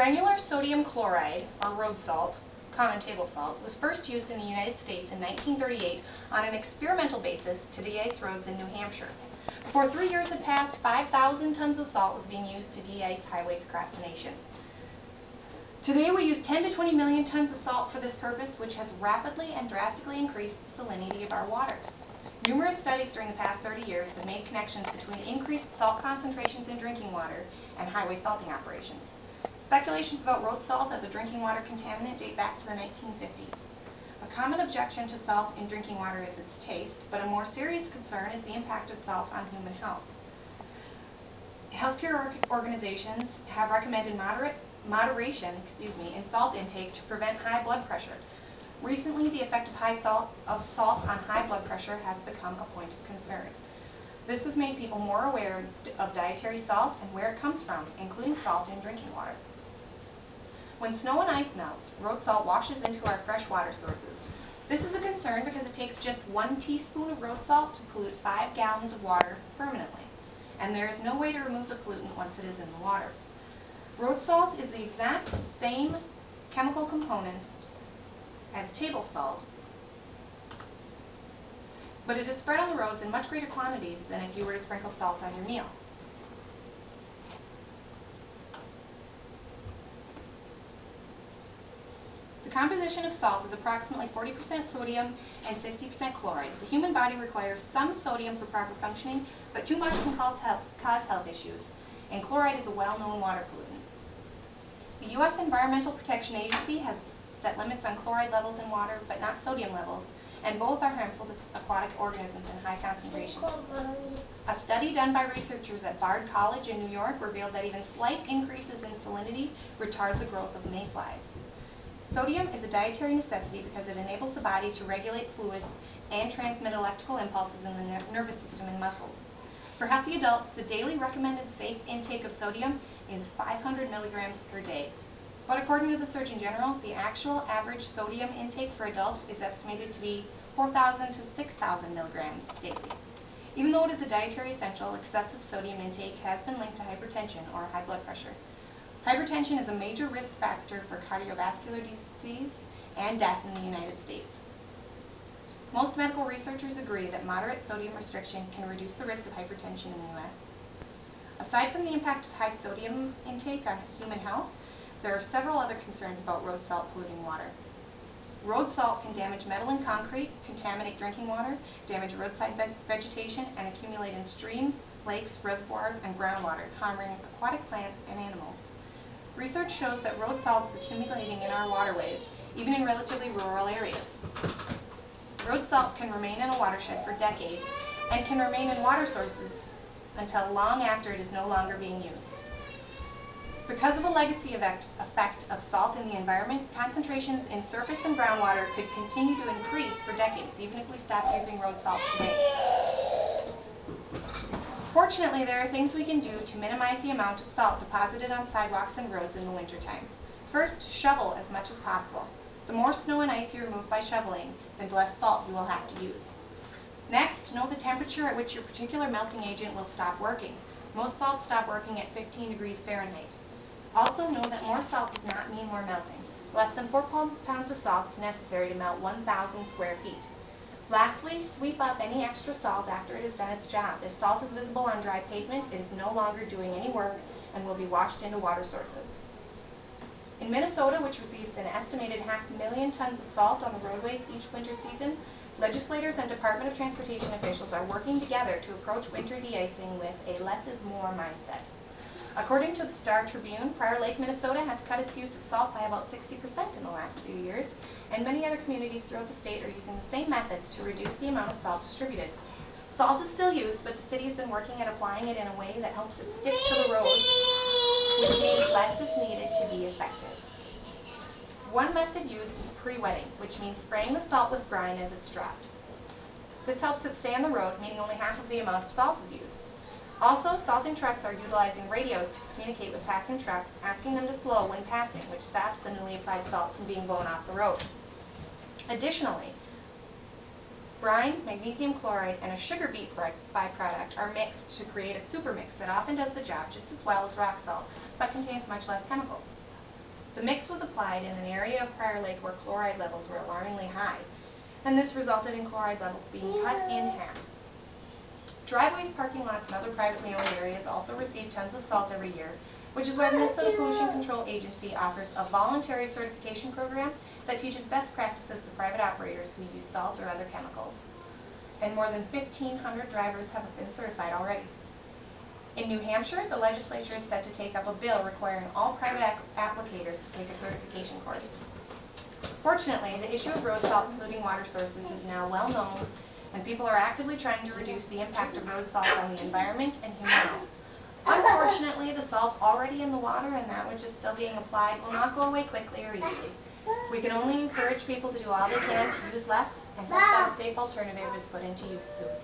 Granular sodium chloride, or road salt, common table salt, was first used in the United States in 1938 on an experimental basis to de-ice roads in New Hampshire. Before 3 years had passed, 5,000 tons of salt was being used to de-ice highways across the nation. Today we use 10 to 20 million tons of salt for this purpose, which has rapidly and drastically increased the salinity of our waters. Numerous studies during the past 30 years have made connections between increased salt concentrations in drinking water and highway salting operations. Speculations about road salt as a drinking water contaminant date back to the 1950s. A common objection to salt in drinking water is its taste, but a more serious concern is the impact of salt on human health. Healthcare organizations have recommended moderation in salt intake to prevent high blood pressure. Recently, the effect of salt on high blood pressure has become a point of concern. This has made people more aware of dietary salt and where it comes from, including salt in drinking water. When snow and ice melts, road salt washes into our fresh water sources. This is a concern because it takes just 1 teaspoon of road salt to pollute 5 gallons of water permanently, and there is no way to remove the pollutant once it is in the water. Road salt is the exact same chemical component as table salt, but it is spread on the roads in much greater quantities than if you were to sprinkle salt on your meal. The composition of salt is approximately 40% sodium and 60% chloride. The human body requires some sodium for proper functioning, but too much can cause health issues, and chloride is a well-known water pollutant. The U.S. Environmental Protection Agency has set limits on chloride levels in water, but not sodium levels, and both are harmful to aquatic organisms in high concentrations. A study done by researchers at Bard College in New York revealed that even slight increases in salinity retard the growth of mayflies. Sodium is a dietary necessity because it enables the body to regulate fluids and transmit electrical impulses in the nervous system and muscles. For healthy adults, the daily recommended safe intake of sodium is 500 milligrams per day. But according to the Surgeon General, the actual average sodium intake for adults is estimated to be 4,000 to 6,000 milligrams daily. Even though it is a dietary essential, excessive sodium intake has been linked to hypertension or high blood pressure. Hypertension is a major risk factor for cardiovascular disease and death in the United States. Most medical researchers agree that moderate sodium restriction can reduce the risk of hypertension in the U.S. Aside from the impact of high sodium intake on human health, there are several other concerns about road salt polluting water. Road salt can damage metal and concrete, contaminate drinking water, damage roadside vegetation, and accumulate in streams, lakes, reservoirs, and groundwater, harming aquatic plants and animals. Research shows that road salt is accumulating in our waterways, even in relatively rural areas. Road salt can remain in a watershed for decades and can remain in water sources until long after it is no longer being used. Because of a legacy effect of salt in the environment, concentrations in surface and groundwater could continue to increase for decades, even if we stop using road salt today. Fortunately, there are things we can do to minimize the amount of salt deposited on sidewalks and roads in the wintertime. First, shovel as much as possible. The more snow and ice you remove by shoveling, the less salt you will have to use. Next, know the temperature at which your particular melting agent will stop working. Most salts stop working at 15 degrees Fahrenheit. Also know that more salt does not mean more melting. Less than 4 pounds of salt is necessary to melt 1,000 square feet. Lastly, sweep up any extra salt after it has done its job. If salt is visible on dry pavement, it is no longer doing any work and will be washed into water sources. In Minnesota, which receives an estimated 500,000 tons of salt on the roadways each winter season, legislators and Department of Transportation officials are working together to approach winter de-icing with a less is more mindset. According to the Star Tribune, Prior Lake, Minnesota has cut its use of salt by about 60% in the last few years, and many other communities throughout the state are using the same methods to reduce the amount of salt distributed. Salt is still used, but the city has been working at applying it in a way that helps it stick to the roads, which means less is needed to be effective. One method used is pre-wetting, which means spraying the salt with brine as it's dropped. This helps it stay on the road, meaning only half of the amount of salt is used. Also, salting trucks are utilizing radios to communicate with passing trucks, asking them to slow when passing, which stops the newly applied salt from being blown off the road. Additionally, brine, magnesium chloride, and a sugar beet byproduct are mixed to create a supermix that often does the job just as well as rock salt, but contains much less chemicals. The mix was applied in an area of Prior Lake where chloride levels were alarmingly high, and this resulted in chloride levels being cut in half. Driveways, parking lots, and other privately owned areas also receive tons of salt every year, which is why the Minnesota Pollution Control Agency offers a voluntary certification program that teaches best practices to private operators who use salt or other chemicals. And more than 1,500 drivers have been certified already. In New Hampshire, the legislature is set to take up a bill requiring all private applicators to take a certification course. Fortunately, the issue of road salt polluting water sources is now well known, and people are actively trying to reduce the impact of road salt on the environment and human health. Unfortunately, the salt already in the water and that which is still being applied will not go away quickly or easily. We can only encourage people to do all they can to use less and hope that a safe alternative is put into use soon.